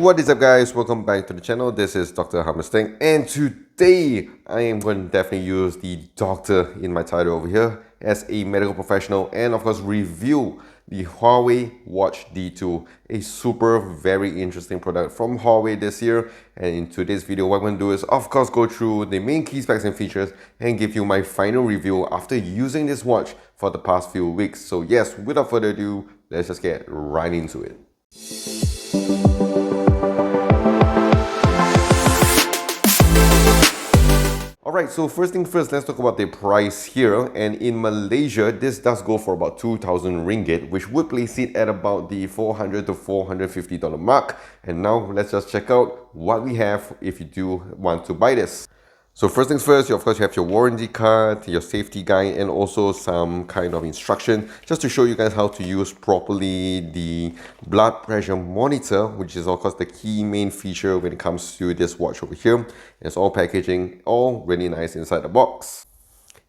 What is up, guys? Welcome back to the channel. This is Dr. HOMESCREEN, and today I am going to definitely use the doctor in my title over here as a medical professional and of course review the Huawei Watch D2, a very interesting product from Huawei this year. And in today's video, what I'm going to do is of course go through the main key specs and features and give you my final review after using this watch for the past few weeks. So yes, without further ado, let's just get right into it. Alright, so first thing first, let's talk about the price here. And in Malaysia, this does go for about 2,000 ringgit, which would place it at about the $400 to $450 mark. And now let's just check out what we have if you do want to buy this. So first things first, you of course have your warranty card, your safety guide, and also some kind of instruction just to show you guys how to use properly the blood pressure monitor, which is of course the key main feature when it comes to this watch over here. It's all packaging, all really nice inside the box.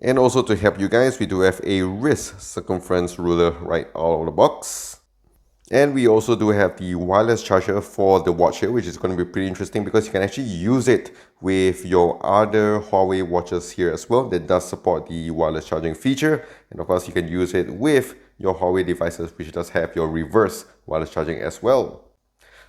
And also to help you guys, we do have a wrist circumference ruler right out of the box. And we also do have the wireless charger for the watch here, which is going to be pretty interesting because you can actually use it with your other Huawei watches here as well that does support the wireless charging feature. And of course, you can use it with your Huawei devices, which does have your reverse wireless charging as well.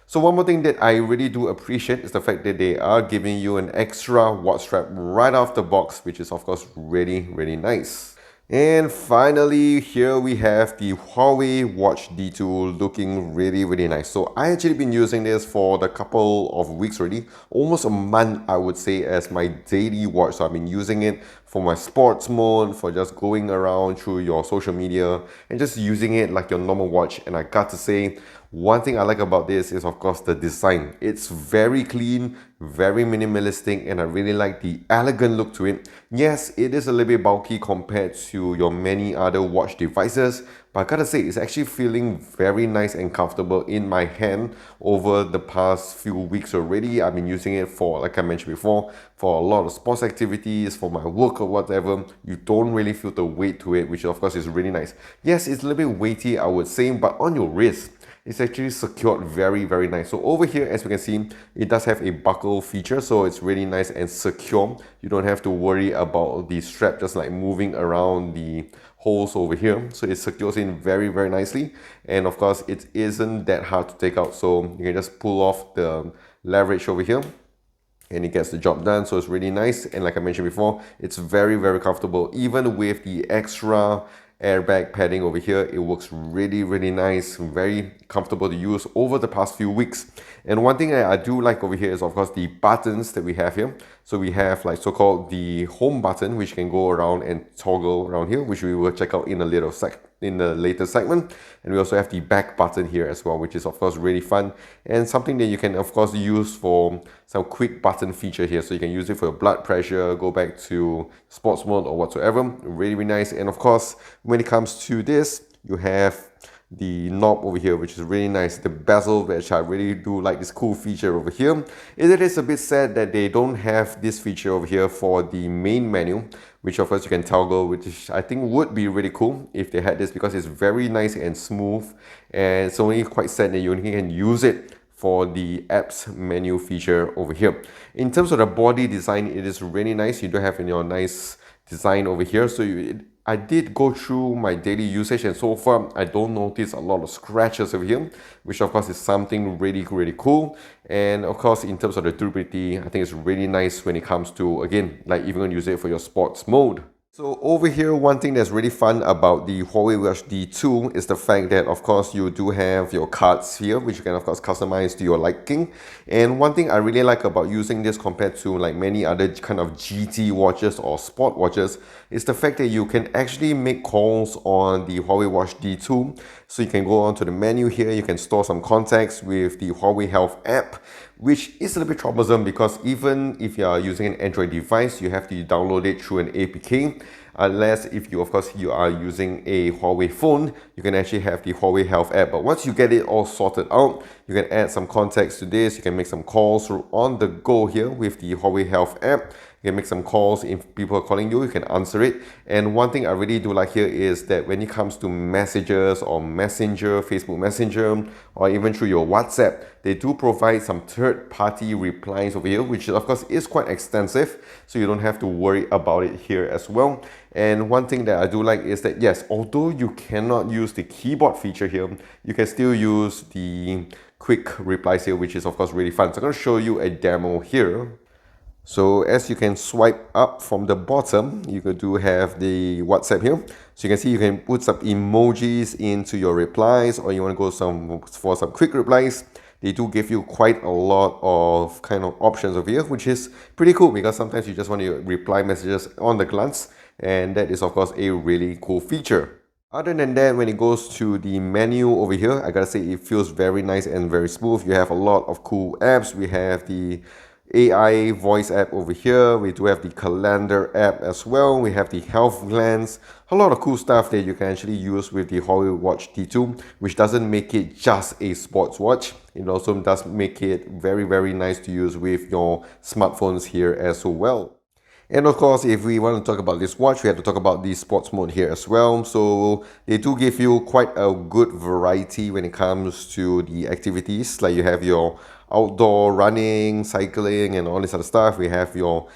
So one more thing that I really do appreciate is the fact that they are giving you an extra watch strap right off the box, which is of course really nice. And finally, here we have the Huawei Watch D2 looking really nice. So I actually been using this for the couple of weeks already, almost a month I would say, as my daily watch. So I've been using it for my sports mode, for just going around through your social media and just using it like your normal watch. And I got to say, one thing I like about this is of course the design. It's very clean, very minimalistic, and I really like the elegant look to it. Yes, it is a little bit bulky compared to your many other watch devices, but I gotta say it's actually feeling very nice and comfortable in my hand over the past few weeks already. I've been using it for, like I mentioned before, for a lot of sports activities, for my work or whatever. You don't really feel the weight to it, which of course is really nice. Yes, it's a little bit weighty, I would say, but on your wrist, it's actually secured very nice. So over here, as we can see, it does have a buckle feature, so it's really nice and secure. You don't have to worry about the strap just like moving around the holes over here. So it secures in very nicely. And of course, it isn't that hard to take out. So you can just pull off the leverage over here and it gets the job done. So it's really nice. And like I mentioned before, it's very comfortable. Even with the extra airbag padding over here, it works really nice, very comfortable to use over the past few weeks. And one thing I do like over here is of course the buttons that we have here. So we have like so-called the home button, which can go around and toggle around here, which we will check out in the later segment. And we also have the back button here as well, which is of course really fun and something that you can of course use for some quick button feature here. So you can use it for your blood pressure, go back to sports mode or whatsoever. Really nice. And of course, when it comes to this, you have the knob over here, which is really nice. The bezel, which I really do like this cool feature over here. It is a bit sad that they don't have this feature over here for the main menu, which of course you can toggle, which I think would be really cool if they had this, because it's very nice and smooth. And it's only quite sad that you only can use it for the apps menu feature over here. In terms of the body design, it is really nice. You do have your nice design over here. So I did go through my daily usage, and so far I don't notice a lot of scratches over here, which of course is something really cool. And of course, in terms of the durability, I think it's really nice when it comes to, again, like even when you use it for your sports mode. So over here, one thing that's really fun about the Huawei Watch D2 is the fact that of course you do have your cards here, which you can of course customize to your liking. And one thing I really like about using this compared to like many other kind of GT watches or sport watches is the fact that you can actually make calls on the Huawei Watch D2. So you can go onto the menu here, you can store some contacts with the Huawei Health app, which is a little bit troublesome because even if you are using an Android device, you have to download it through an APK. Unless if you, of course, you are using a Huawei phone, you can actually have the Huawei Health app. But once you get it all sorted out, you can add some contacts to this. You can make some calls on the go here with the Huawei Health app. You can make some calls. If people are calling you, you can answer it. And one thing I really do like here is that when it comes to messages or Messenger, Facebook Messenger, or even through your WhatsApp, they do provide some third-party replies over here, which of course is quite extensive, so you don't have to worry about it here as well. And one thing that I do like is that yes, although you cannot use the keyboard feature here, you can still use the quick replies here, which is of course really fun. So I'm going to show you a demo here. So as you can swipe up from the bottom, you do have the WhatsApp here. So you can see you can put some emojis into your replies, or you want to go for some quick replies. They do give you quite a lot of kind of options over here, which is pretty cool because sometimes you just want to reply messages on the glance, and that is of course a really cool feature. Other than that, when it goes to the menu over here, I gotta say it feels very nice and very smooth. You have a lot of cool apps. We have the AI voice app over here. We do have the calendar app as well. We have the health glance. A lot of cool stuff that you can actually use with the Huawei Watch D2, which doesn't make it just a sports watch. It also does make it very, very nice to use with your smartphones here as well. And of course, if we want to talk about this watch, we have to talk about the sports mode here as well. So they do give you quite a good variety when it comes to the activities. Like you have your outdoor running, cycling, and all this other stuff. We have your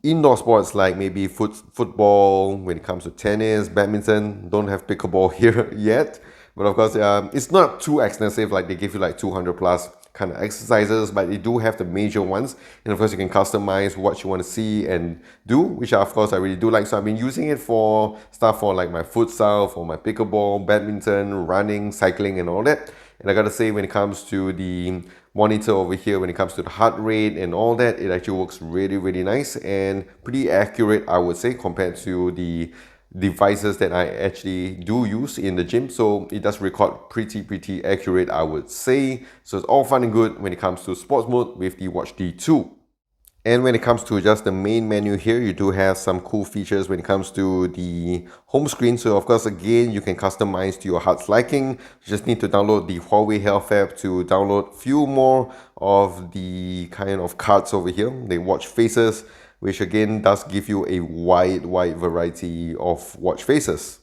indoor sports like maybe football, when it comes to tennis, badminton. Don't have pickleball here yet. But of course, it's not too extensive, like they give you like 200 plus kind of exercises, but they do have the major ones. And of course, you can customize what you want to see and do, which of course I really do like. So I've been using it for stuff for like my futsal, for my pickleball, badminton, running, cycling, and all that. And I gotta say, when it comes to the monitor over here, when it comes to the heart rate and all that, it actually works really, really nice and pretty accurate, I would say, compared to the devices that I actually do use in the gym. So it does record pretty accurate, I would say. So it's all fun and good when it comes to sports mode with the Watch D2. And when it comes to just the main menu here, you do have some cool features when it comes to the home screen. So of course, again, you can customize to your heart's liking. You just need to download the Huawei Health app to download few more of the kind of cards over here, the watch faces, which again does give you a wide variety of watch faces.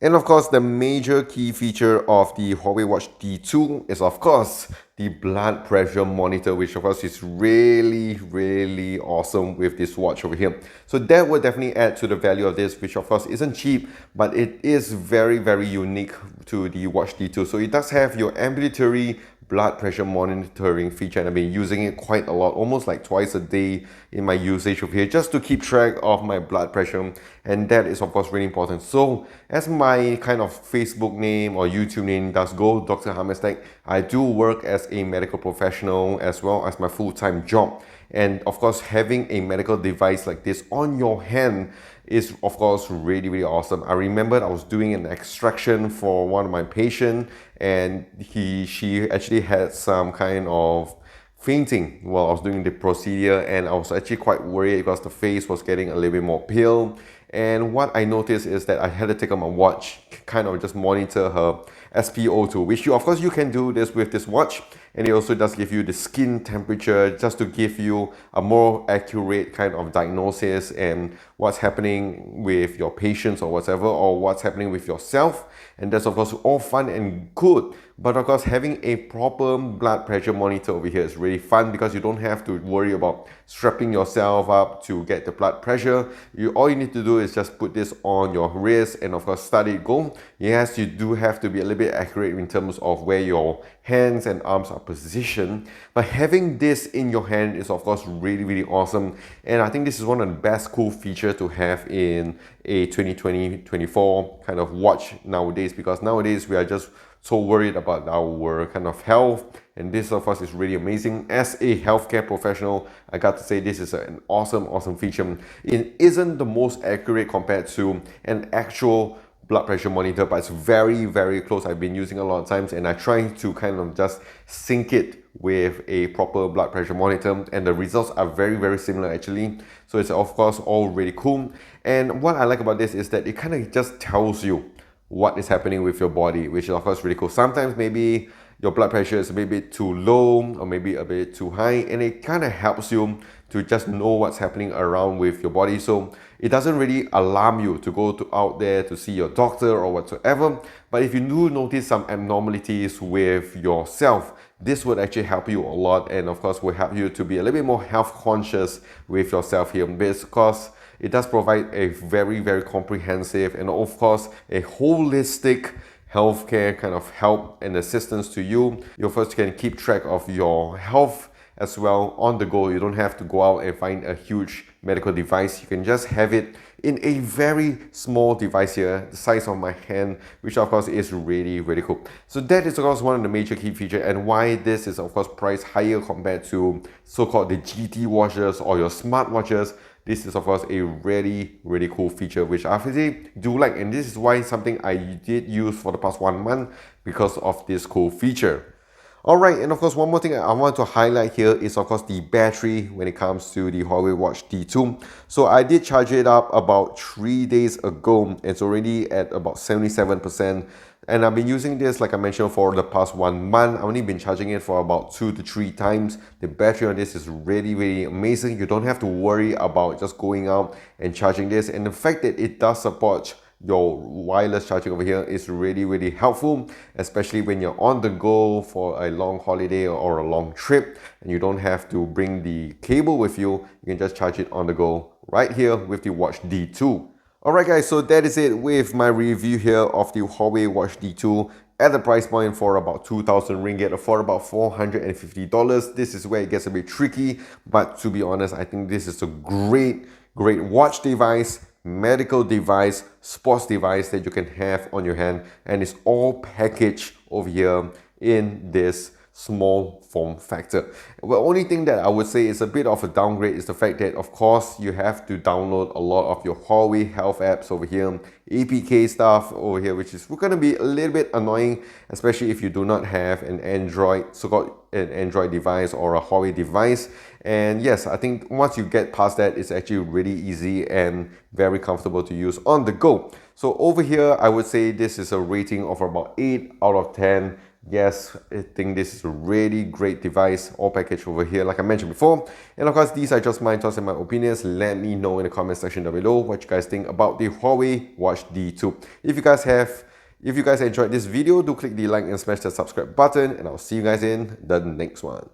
And of course, the major key feature of the Huawei Watch D2 is of course the blood pressure monitor, which of course is really awesome with this watch over here. So that would definitely add to the value of this, which of course isn't cheap, but it is very unique to the Watch D2. So it does have your ambulatory blood pressure monitoring feature, and I've been using it quite a lot, almost like twice a day in my usage over here, just to keep track of my blood pressure, and that is of course really important. So as my kind of Facebook name or YouTube name does go, Dr. Hamestek, I do work as a medical professional as well as my full-time job. And of course, having a medical device like this on your hand is of course really awesome. I remember I was doing an extraction for one of my patients, and she actually had some kind of fainting while I was doing the procedure, and I was actually quite worried because the face was getting a little bit more pale. And what I noticed is that I had to take out my watch, kind of just monitor her SpO2, which of course you can do this with this watch. And it also does give you the skin temperature just to give you a more accurate kind of diagnosis and what's happening with your patients or whatever, or what's happening with yourself. And that's of course all fun and good. But of course, having a proper blood pressure monitor over here is really fun because you don't have to worry about strapping yourself up to get the blood pressure. All you need to do is just put this on your wrist and of course start it go. Yes, you do have to be a little bit accurate in terms of where your hands and arms are positioned, but having this in your hand is of course really awesome. And I think this is one of the best cool features to have in a 2020-24 kind of watch nowadays, because nowadays we are just so worried about our kind of health, and this of course is really amazing. As a healthcare professional, I got to say this is an awesome feature. It isn't the most accurate compared to an actual blood pressure monitor, but it's very close. I've been using a lot of times, and I try to kind of just sync it with a proper blood pressure monitor, and the results are very similar actually. So it's of course all really cool. And what I like about this is that it kind of just tells you what is happening with your body, which is of course really cool. Sometimes maybe your blood pressure is a bit too low or maybe a bit too high, and it kind of helps you to just know what's happening around with your body. So it doesn't really alarm you to go out there to see your doctor or whatsoever. But if you do notice some abnormalities with yourself, this would actually help you a lot, and of course will help you to be a little bit more health conscious with yourself here, because it does provide a very, very comprehensive and of course a holistic healthcare kind of help and assistance to you. You first can keep track of your health as well on the go. You don't have to go out and find a huge medical device. You can just have it in a very small device here, the size of my hand, which of course is really, really cool. So that is of course one of the major key features, and why this is of course priced higher compared to so-called the GT watches or your smart watches. This is of course a really, really cool feature, which I really do like, and this is why something I did use for the past 1 month because of this cool feature. Alright, and of course one more thing I want to highlight here is of course the battery when it comes to the Huawei Watch D2. So I did charge it up about 3 days ago. It's already at about 77%. And I've been using this, like I mentioned, for the past 1 month. I've only been charging it for about 2 to 3 times. The battery on this is really, really amazing. You don't have to worry about just going out and charging this. And the fact that it does support your wireless charging over here is really, really helpful, especially when you're on the go for a long holiday or a long trip and you don't have to bring the cable with you. You can just charge it on the go right here with the Watch D2. Alright guys, so that is it with my review here of the Huawei Watch D2 at the price point for about 2,000 ringgit or for about $450. This is where it gets a bit tricky, but to be honest, I think this is a great watch device, medical device, sports device that you can have on your hand, and it's all packaged over here in this small form factor. The only thing that I would say is a bit of a downgrade is the fact that of course you have to download a lot of your Huawei health apps over here, APK stuff over here, which is going to be a little bit annoying, especially if you do not have an Android, so-called an Android device or a Huawei device. And yes, I think once you get past that, it's actually really easy and very comfortable to use on the go. So over here, I would say this is a rating of about 8 out of 10. Yes, I think this is a really great device, all packaged over here like I mentioned before. And of course, these are just my thoughts and my opinions. Let me know in the comment section down below what you guys think about the Huawei Watch D2. If you guys enjoyed this video, do click the like and smash the subscribe button, and I'll see you guys in the next one.